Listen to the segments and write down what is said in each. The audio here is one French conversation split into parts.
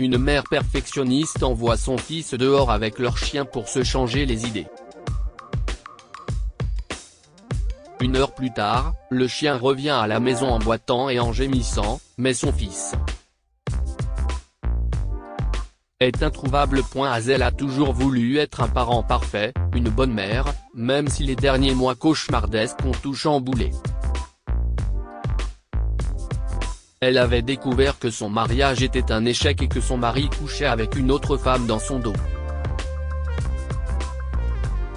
Une mère perfectionniste envoie son fils dehors avec leur chien pour se changer les idées. Une heure plus tard, le chien revient à la maison en boitant et en gémissant, mais son fils est introuvable. Hazel a toujours voulu être un parent parfait, une bonne mère, même si les derniers mois cauchemardesques ont tout chamboulé. Elle avait découvert que son mariage était un échec et que son mari couchait avec une autre femme dans son dos.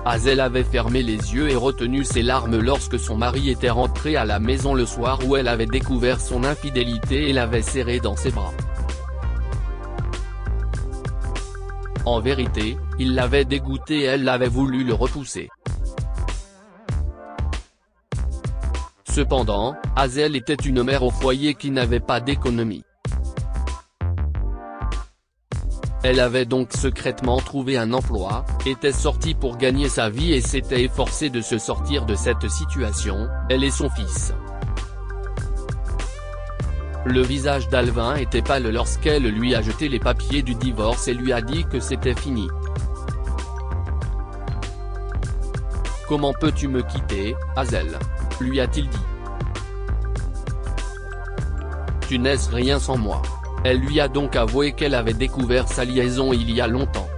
Hazel avait fermé les yeux et retenu ses larmes lorsque son mari était rentré à la maison le soir où elle avait découvert son infidélité et l'avait serré dans ses bras. En vérité, il l'avait dégoûté et elle avait voulu le repousser. Cependant, Hazel était une mère au foyer qui n'avait pas d'économie. Elle avait donc secrètement trouvé un emploi, était sortie pour gagner sa vie et s'était efforcée de se sortir de cette situation, elle et son fils. Le visage d'Alvin était pâle lorsqu'elle lui a jeté les papiers du divorce et lui a dit que c'était fini. « Comment peux-tu me quitter, Hazel ?» lui a-t-il dit. « Tu n'es rien sans moi. » Elle lui a donc avoué qu'elle avait découvert sa liaison il y a longtemps.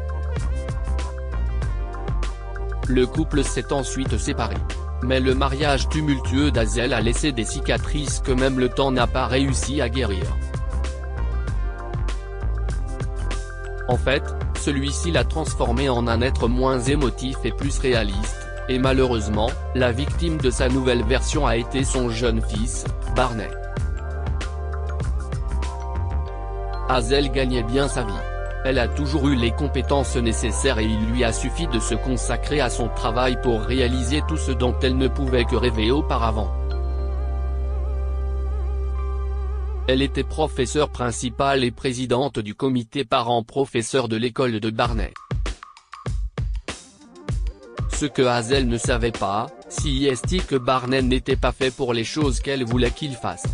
Le couple s'est ensuite séparé. Mais le mariage tumultueux d'Hazel a laissé des cicatrices que même le temps n'a pas réussi à guérir. En fait, celui-ci l'a transformé en un être moins émotif et plus réaliste, et malheureusement, la victime de sa nouvelle version a été son jeune fils, Barney. Hazel gagnait bien sa vie. Elle a toujours eu les compétences nécessaires et il lui a suffi de se consacrer à son travail pour réaliser tout ce dont elle ne pouvait que rêver auparavant. Elle était professeure principale et présidente du comité parents-professeurs de l'école de Barney. Ce que Hazel ne savait pas, c'est que Barney n'était pas fait pour les choses qu'elle voulait qu'il fasse.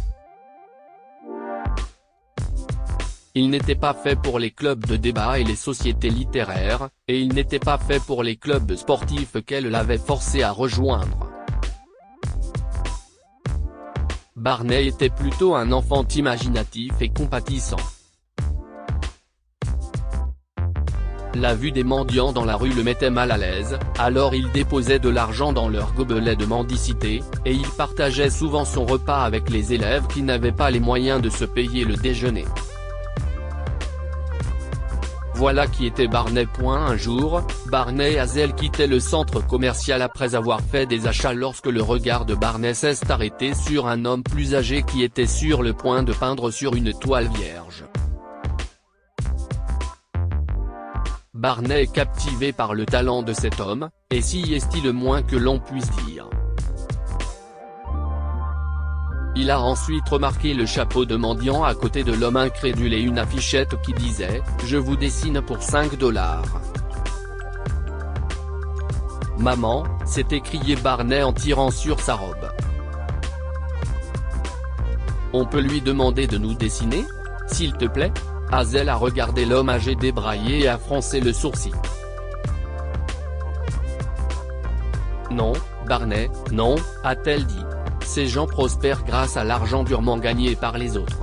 Il n'était pas fait pour les clubs de débat et les sociétés littéraires, et il n'était pas fait pour les clubs sportifs qu'elle l'avait forcé à rejoindre. Barney était plutôt un enfant imaginatif et compatissant. La vue des mendiants dans la rue le mettait mal à l'aise, alors il déposait de l'argent dans leur gobelet de mendicité, et il partageait souvent son repas avec les élèves qui n'avaient pas les moyens de se payer le déjeuner. Voilà qui était Barney. Un jour, Barney et Hazel quittaient le centre commercial après avoir fait des achats lorsque le regard de Barney s'est arrêté sur un homme plus âgé qui était sur le point de peindre sur une toile vierge. Barney est captivé par le talent de cet homme, et si est-il le moins que l'on puisse dire. Il a ensuite remarqué le chapeau de mendiant à côté de l'homme incrédule et une affichette qui disait « Je vous dessine pour 5 $. » « Maman », s'est écrié Barney en tirant sur sa robe. « On peut lui demander de nous dessiner, s'il te plaît ?» Hazel a regardé l'homme âgé débraillé et a froncé le sourcil. « Non, Barney, non », a-t-elle dit. Ces gens prospèrent grâce à l'argent durement gagné par les autres.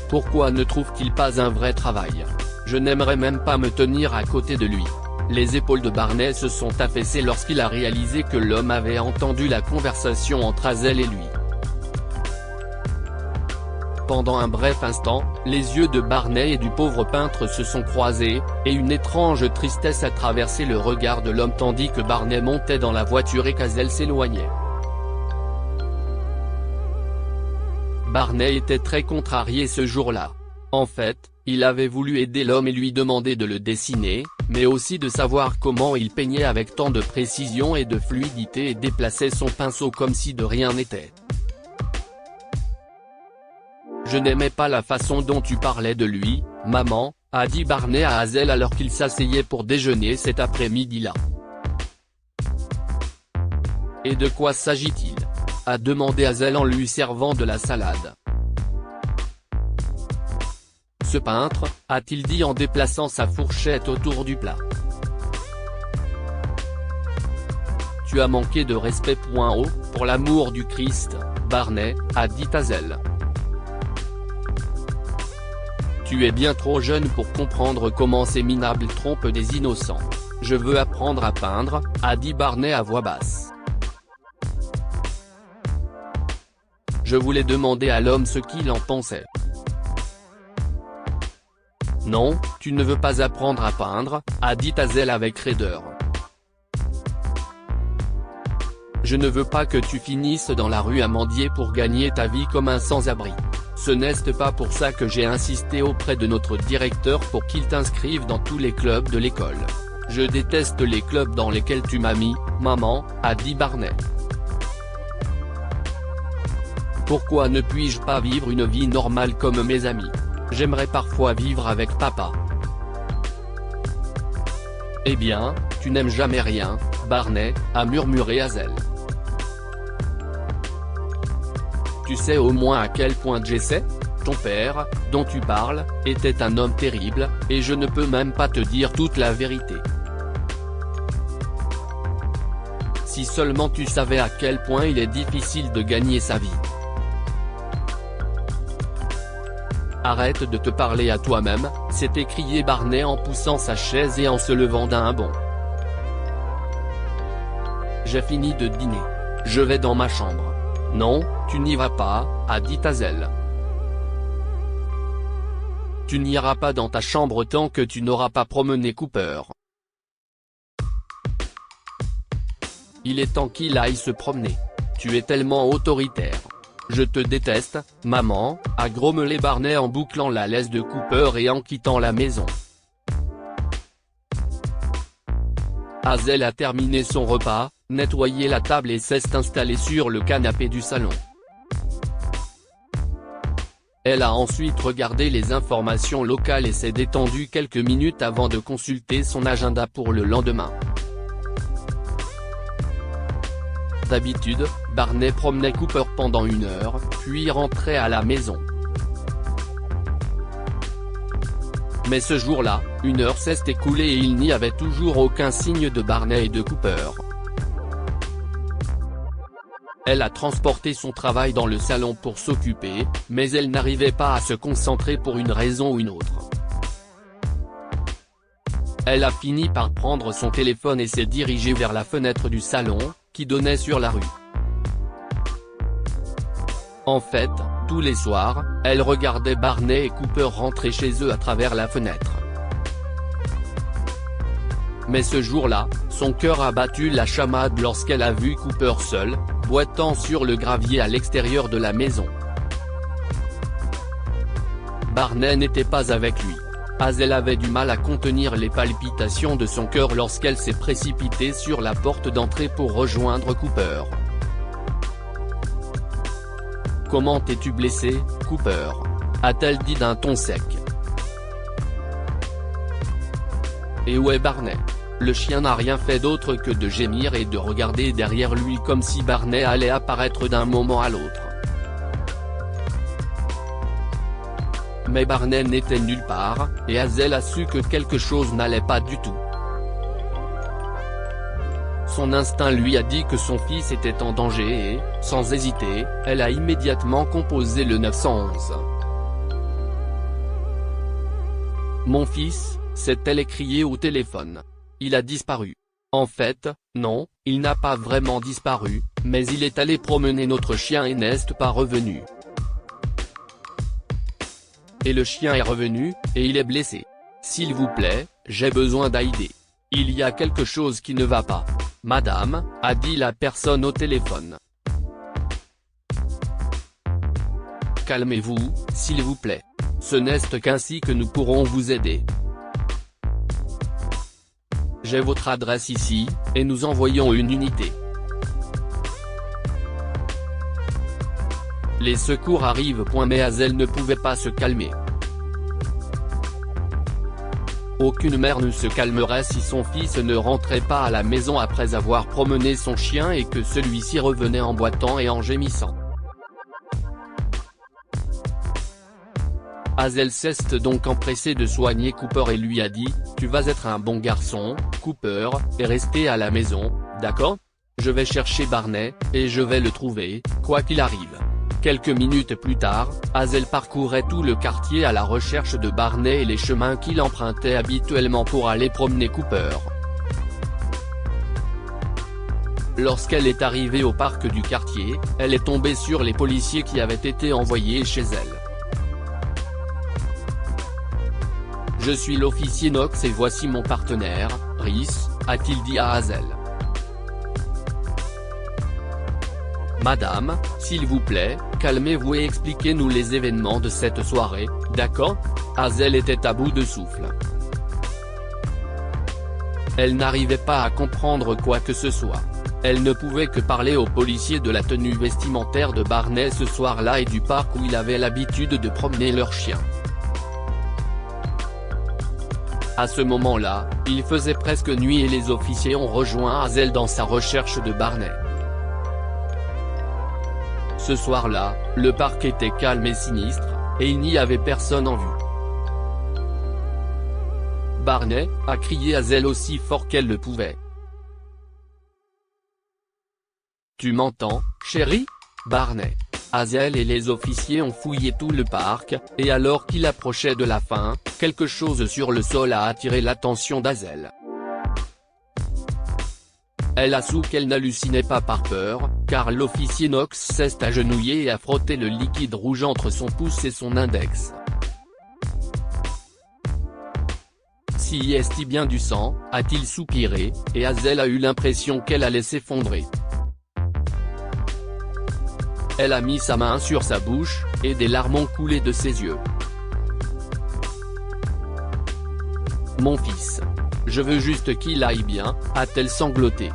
Pourquoi ne trouve-t-il pas un vrai travail? Je n'aimerais même pas me tenir à côté de lui. Les épaules de Barney se sont affaissées lorsqu'il a réalisé que l'homme avait entendu la conversation entre Hazel et lui. Pendant un bref instant, les yeux de Barney et du pauvre peintre se sont croisés, et une étrange tristesse a traversé le regard de l'homme tandis que Barney montait dans la voiture et qu'Hazel s'éloignait. Barney était très contrarié ce jour-là. En fait, il avait voulu aider l'homme et lui demander de le dessiner, mais aussi de savoir comment il peignait avec tant de précision et de fluidité et déplaçait son pinceau comme si de rien n'était. « Je n'aimais pas la façon dont tu parlais de lui, maman », a dit Barney à Hazel alors qu'ils s'asseyaient pour déjeuner cet après-midi-là. « Et de quoi s'agit-il » a demandé Hazel en lui servant de la salade. Ce peintre, a-t-il dit en déplaçant sa fourchette autour du plat. Tu as manqué de respect. Pour l'amour du Christ, Barney, a dit Hazel. Tu es bien trop jeune pour comprendre comment ces minables trompent des innocents. Je veux apprendre à peindre, a dit Barney à voix basse. Je voulais demander à l'homme ce qu'il en pensait. Non, tu ne veux pas apprendre à peindre, a dit Hazel avec raideur. Je ne veux pas que tu finisses dans la rue à mendier pour gagner ta vie comme un sans-abri. Ce n'est pas pour ça que j'ai insisté auprès de notre directeur pour qu'il t'inscrive dans tous les clubs de l'école. Je déteste les clubs dans lesquels tu m'as mis, maman, a dit Barney. Pourquoi ne puis-je pas vivre une vie normale comme mes amis? J'aimerais parfois vivre avec papa. Eh bien, tu n'aimes jamais rien, Barney, a murmuré Hazel. Tu sais au moins à quel point Jesse, ton père, dont tu parles, était un homme terrible, et je ne peux même pas te dire toute la vérité. Si seulement tu savais à quel point il est difficile de gagner sa vie. Arrête de te parler à toi-même, s'est écrié Barney en poussant sa chaise et en se levant d'un bond. J'ai fini de dîner. Je vais dans ma chambre. Non, tu n'y vas pas, a dit Hazel. Tu n'iras pas dans ta chambre tant que tu n'auras pas promené Cooper. Il est temps qu'il aille se promener. Tu es tellement autoritaire. Je te déteste, maman, a grommelé Barney en bouclant la laisse de Cooper et en quittant la maison. Hazel a terminé son repas, nettoyé la table et s'est installée sur le canapé du salon. Elle a ensuite regardé les informations locales et s'est détendue quelques minutes avant de consulter son agenda pour le lendemain. D'habitude, Barney promenait Cooper pendant 1 heure, puis rentrait à la maison. Mais ce jour-là, 1 heure s'est écoulée et il n'y avait toujours aucun signe de Barney et de Cooper. Elle a transporté son travail dans le salon pour s'occuper, mais elle n'arrivait pas à se concentrer pour une raison ou une autre. Elle a fini par prendre son téléphone et s'est dirigée vers la fenêtre du salon, qui donnait sur la rue. En fait, tous les soirs, elle regardait Barney et Cooper rentrer chez eux à travers la fenêtre. Mais ce jour-là, son cœur a battu la chamade lorsqu'elle a vu Cooper seul, boitant sur le gravier à l'extérieur de la maison. Barney n'était pas avec lui. Hazel avait du mal à contenir les palpitations de son cœur lorsqu'elle s'est précipitée sur la porte d'entrée pour rejoindre Cooper. « Comment t'es-tu blessé, Cooper ?» a-t-elle dit d'un ton sec. « Et où est Barney ?» Le chien n'a rien fait d'autre que de gémir et de regarder derrière lui comme si Barney allait apparaître d'un moment à l'autre. Mais Barney n'était nulle part, et Hazel a su que quelque chose n'allait pas du tout. Son instinct lui a dit que son fils était en danger et, sans hésiter, elle a immédiatement composé le 911. « Mon fils », s'est-elle écriée au téléphone. Il a disparu. En fait, non, il n'a pas vraiment disparu, mais il est allé promener notre chien et n'est pas revenu. Et le chien est revenu, et il est blessé. S'il vous plaît, j'ai besoin d'aider. Il y a quelque chose qui ne va pas. Madame, a dit la personne au téléphone. Calmez-vous, s'il vous plaît. Ce n'est qu'ainsi que nous pourrons vous aider. J'ai votre adresse ici, et nous envoyons une unité. Les secours arrivent. Mais Hazel ne pouvait pas se calmer. Aucune mère ne se calmerait si son fils ne rentrait pas à la maison après avoir promené son chien et que celui-ci revenait en boitant et en gémissant. Hazel s'est donc empressé de soigner Cooper et lui a dit « Tu vas être un bon garçon, Cooper, et rester à la maison, d'accord ? Je vais chercher Barney, et je vais le trouver, quoi qu'il arrive. » Quelques minutes plus tard, Hazel parcourait tout le quartier à la recherche de Barney et les chemins qu'il empruntait habituellement pour aller promener Cooper. Lorsqu'elle est arrivée au parc du quartier, elle est tombée sur les policiers qui avaient été envoyés chez elle. « Je suis l'officier Knox et voici mon partenaire, Rhys », a-t-il dit à Hazel. « Madame, s'il vous plaît, calmez-vous et expliquez-nous les événements de cette soirée, d'accord ?» Hazel était à bout de souffle. Elle n'arrivait pas à comprendre quoi que ce soit. Elle ne pouvait que parler aux policiers de la tenue vestimentaire de Barney ce soir-là et du parc où il avait l'habitude de promener leur chien. À ce moment-là, il faisait presque nuit et les officiers ont rejoint Hazel dans sa recherche de Barney. Ce soir-là, le parc était calme et sinistre, et il n'y avait personne en vue. « Barney !» a crié Hazel aussi fort qu'elle le pouvait. « Tu m'entends, chérie ? Barney !» Hazel et les officiers ont fouillé tout le parc, et alors qu'il approchait de la fin, quelque chose sur le sol a attiré l'attention d'Hazel. Elle a su qu'elle n'hallucinait pas par peur, car l'officier Knox s'est agenouillé et a frotté le liquide rouge entre son pouce et son index. « Si est-il bien du sang ?» a-t-il soupiré, et Hazel a eu l'impression qu'elle allait s'effondrer. Elle a mis sa main sur sa bouche, et des larmes ont coulé de ses yeux. « Mon fils. Je veux juste qu'il aille bien », a-t-elle sangloté.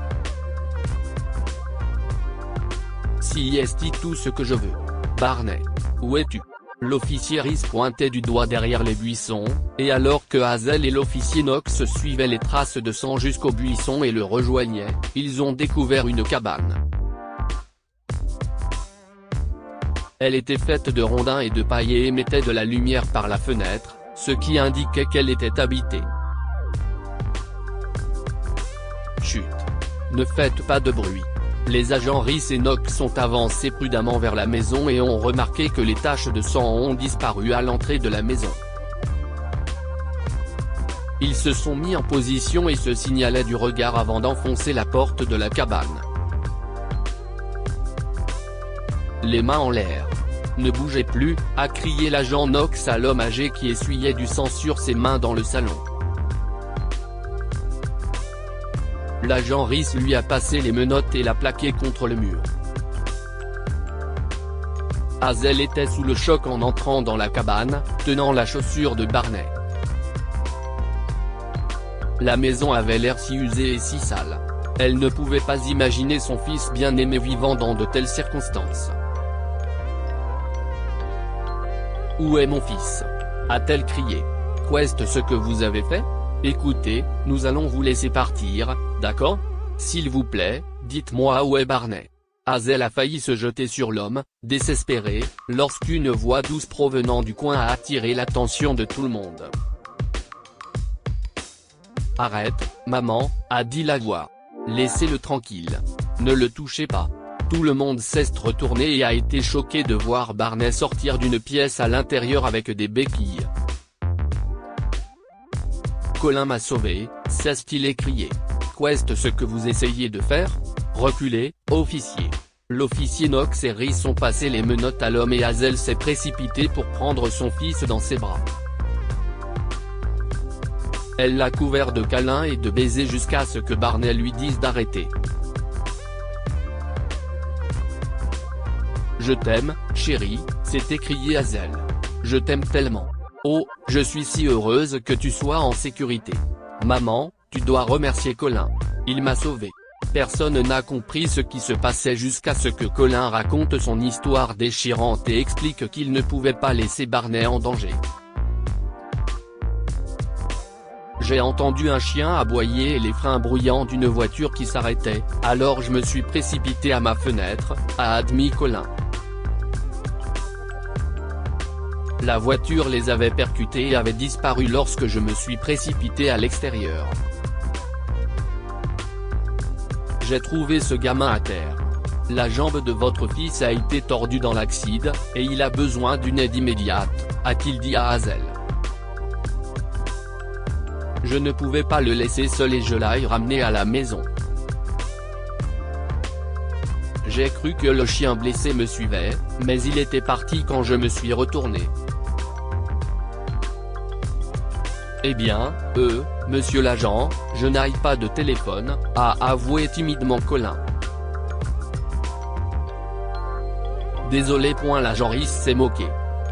« Si est tout ce que je veux. Barney. Où es-tu ?» L'officier Rhys pointait du doigt derrière les buissons, et alors que Hazel et l'officier Knox suivaient les traces de sang jusqu'au buisson et le rejoignaient, ils ont découvert une cabane. Elle était faite de rondins et de paille et émettait de la lumière par la fenêtre, ce qui indiquait qu'elle était habitée. Chut. Ne faites pas de bruit. Les agents Rhys et Knox sont avancés prudemment vers la maison et ont remarqué que les taches de sang ont disparu à l'entrée de la maison. Ils se sont mis en position et se signalaient du regard avant d'enfoncer la porte de la cabane. Les mains en l'air. « Ne bougez plus », a crié l'agent Knox à l'homme âgé qui essuyait du sang sur ses mains dans le salon. L'agent Rhys lui a passé les menottes et l'a plaqué contre le mur. Hazel était sous le choc en entrant dans la cabane, tenant la chaussure de Barney. La maison avait l'air si usée et si sale. Elle ne pouvait pas imaginer son fils bien-aimé vivant dans de telles circonstances. « Où est mon fils ?» a-t-elle crié. « Qu'est-ce ce que vous avez fait ? Écoutez, nous allons vous laisser partir, d'accord ? S'il vous plaît, dites-moi où est Barney. » Hazel a failli se jeter sur l'homme, désespéré, lorsqu'une voix douce provenant du coin a attiré l'attention de tout le monde. « Arrête, maman », a dit la voix. « Laissez-le tranquille. Ne le touchez pas. » Tout le monde s'est retourné et a été choqué de voir Barney sortir d'une pièce à l'intérieur avec des béquilles. « Colin m'a sauvé », s'est-il écrié. « Qu'est-ce ce que vous essayez de faire ? Reculez, officier. » L'officier Knox et Rhys ont passé les menottes à l'homme et Hazel s'est précipitée pour prendre son fils dans ses bras. Elle l'a couvert de câlins et de baisers jusqu'à ce que Barney lui dise d'arrêter. « Je t'aime, chérie », s'est écrié Hazel. « Je t'aime tellement. Oh, je suis si heureuse que tu sois en sécurité. Maman, tu dois remercier Colin. Il m'a sauvé. » Personne n'a compris ce qui se passait jusqu'à ce que Colin raconte son histoire déchirante et explique qu'il ne pouvait pas laisser Barney en danger. « J'ai entendu un chien aboyer et les freins bruyants d'une voiture qui s'arrêtait, alors je me suis précipité à ma fenêtre », a admis Colin. La voiture les avait percutés et avait disparu lorsque je me suis précipité à l'extérieur. J'ai trouvé ce gamin à terre. La jambe de votre fils a été tordue dans l'accident, et il a besoin d'une aide immédiate, a-t-il dit à Hazel. Je ne pouvais pas le laisser seul et je l'ai ramené à la maison. J'ai cru que le chien blessé me suivait, mais il était parti quand je me suis retourné. Eh bien, monsieur l'agent, je n'ai pas de téléphone, a avoué timidement Colin. Désolé. L'agent Rhys s'est moqué.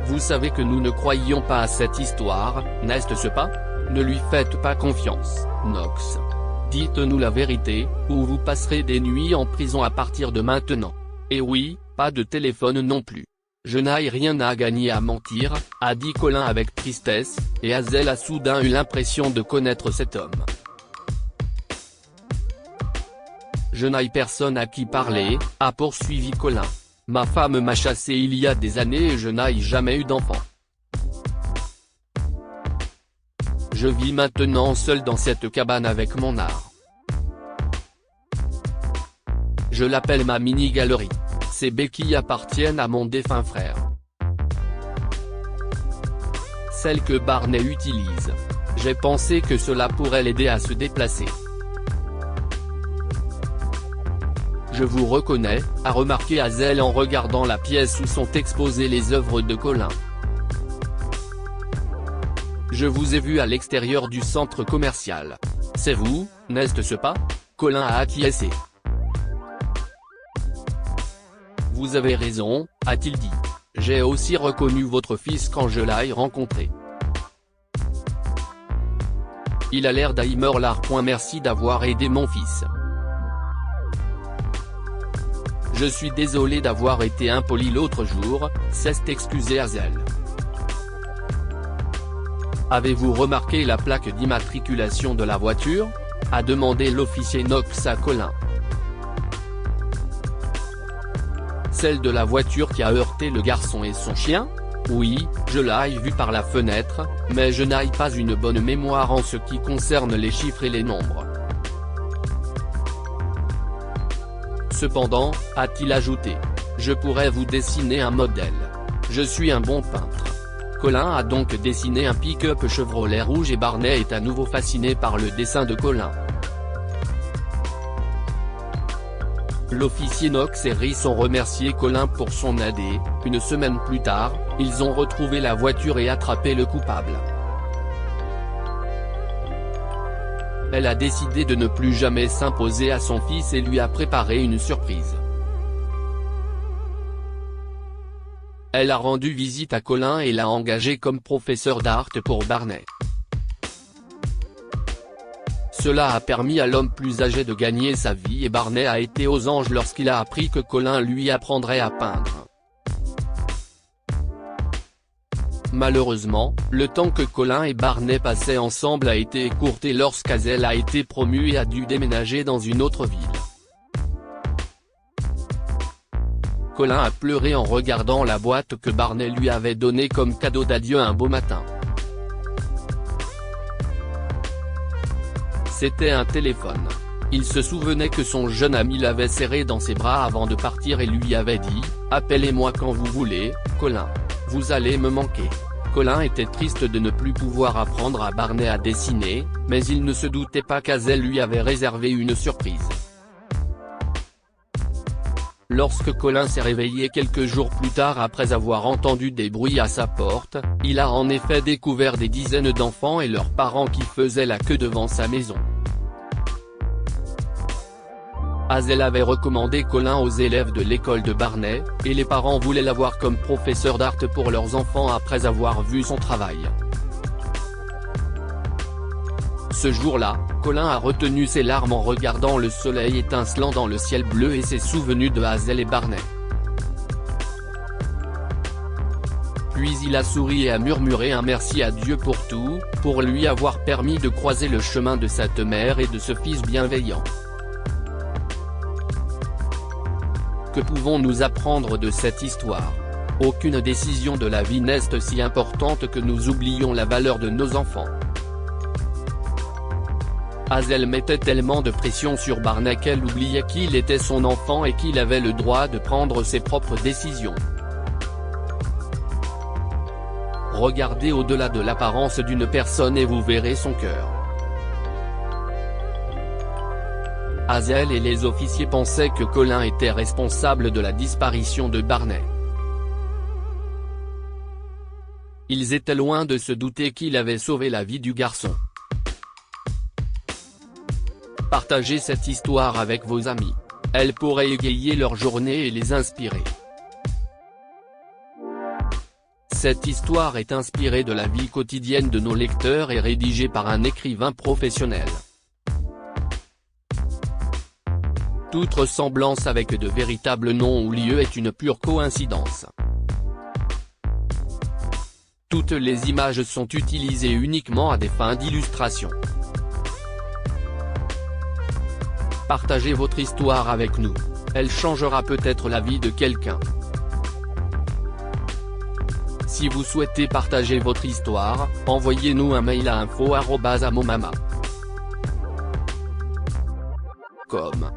Vous savez que nous ne croyions pas à cette histoire, n'est-ce pas? Ne lui faites pas confiance, Knox. Dites-nous la vérité, ou vous passerez des nuits en prison à partir de maintenant. Et oui, pas de téléphone non plus. Je n'ai rien à gagner à mentir, a dit Colin avec tristesse, et Hazel a soudain eu l'impression de connaître cet homme. Je n'ai personne à qui parler, a poursuivi Colin. Ma femme m'a chassé il y a des années et je n'ai jamais eu d'enfant. Je vis maintenant seul dans cette cabane avec mon art. Je l'appelle ma mini-galerie. Ces béquilles appartiennent à mon défunt frère. Celles que Barney utilise. J'ai pensé que cela pourrait l'aider à se déplacer. Je vous reconnais, a remarqué Hazel en regardant la pièce où sont exposées les œuvres de Colin. Je vous ai vu à l'extérieur du centre commercial. C'est vous, n'est-ce pas? Colin a acquiescé. Vous avez raison, a-t-il dit. J'ai aussi reconnu votre fils quand je l'ai rencontré. Il a l'air d'Heimerlar. Merci d'avoir aidé mon fils. Je suis désolé d'avoir été impoli l'autre jour, s'est excusé Hazel. Avez-vous remarqué la plaque d'immatriculation de la voiture? A demandé l'officier Knox à Colin. Celle de la voiture qui a heurté le garçon et son chien? Oui, je l'ai vue par la fenêtre, mais je n'ai pas une bonne mémoire en ce qui concerne les chiffres et les nombres. Cependant, a-t-il ajouté, je pourrais vous dessiner un modèle. Je suis un bon peintre. Colin a donc dessiné un pick-up Chevrolet rouge et Barney est à nouveau fasciné par le dessin de Colin. L'officier Knox et Rhys ont remercié Colin pour son aide et, une semaine plus tard, ils ont retrouvé la voiture et attrapé le coupable. Elle a décidé de ne plus jamais s'imposer à son fils et lui a préparé une surprise. Elle a rendu visite à Colin et l'a engagé comme professeur d'art pour Barney. Cela a permis à l'homme plus âgé de gagner sa vie et Barney a été aux anges lorsqu'il a appris que Colin lui apprendrait à peindre. Malheureusement, le temps que Colin et Barney passaient ensemble a été écourté lorsqu'Hazel a été promu et a dû déménager dans une autre ville. Colin a pleuré en regardant la boîte que Barney lui avait donnée comme cadeau d'adieu un beau matin. C'était un téléphone. Il se souvenait que son jeune ami l'avait serré dans ses bras avant de partir et lui avait dit « Appelez-moi quand vous voulez, Colin. Vous allez me manquer ». Colin était triste de ne plus pouvoir apprendre à Barney à dessiner, mais il ne se doutait pas qu'Hazel lui avait réservé une surprise. Lorsque Colin s'est réveillé quelques jours plus tard après avoir entendu des bruits à sa porte, il a en effet découvert des dizaines d'enfants et leurs parents qui faisaient la queue devant sa maison. Hazel avait recommandé Colin aux élèves de l'école de Barney, et les parents voulaient l'avoir comme professeur d'art pour leurs enfants après avoir vu son travail. Ce jour-là, Colin a retenu ses larmes en regardant le soleil étincelant dans le ciel bleu et s'est souvenu de Hazel et Barney. Puis il a souri et a murmuré un merci à Dieu pour tout, pour lui avoir permis de croiser le chemin de cette mère et de ce fils bienveillant. Que pouvons-nous apprendre de cette histoire? Aucune décision de la vie n'est si importante que nous oublions la valeur de nos enfants. Hazel mettait tellement de pression sur Barney qu'elle oubliait qu'il était son enfant et qu'il avait le droit de prendre ses propres décisions. Regardez au-delà de l'apparence d'une personne et vous verrez son cœur. Hazel et les officiers pensaient que Colin était responsable de la disparition de Barney. Ils étaient loin de se douter qu'il avait sauvé la vie du garçon. Partagez cette histoire avec vos amis. Elle pourrait égayer leur journée et les inspirer. Cette histoire est inspirée de la vie quotidienne de nos lecteurs et rédigée par un écrivain professionnel. Toute ressemblance avec de véritables noms ou lieux est une pure coïncidence. Toutes les images sont utilisées uniquement à des fins d'illustration. Partagez votre histoire avec nous, elle changera peut-être la vie de quelqu'un. Si vous souhaitez partager votre histoire, envoyez-nous un mail à info@amomama.com.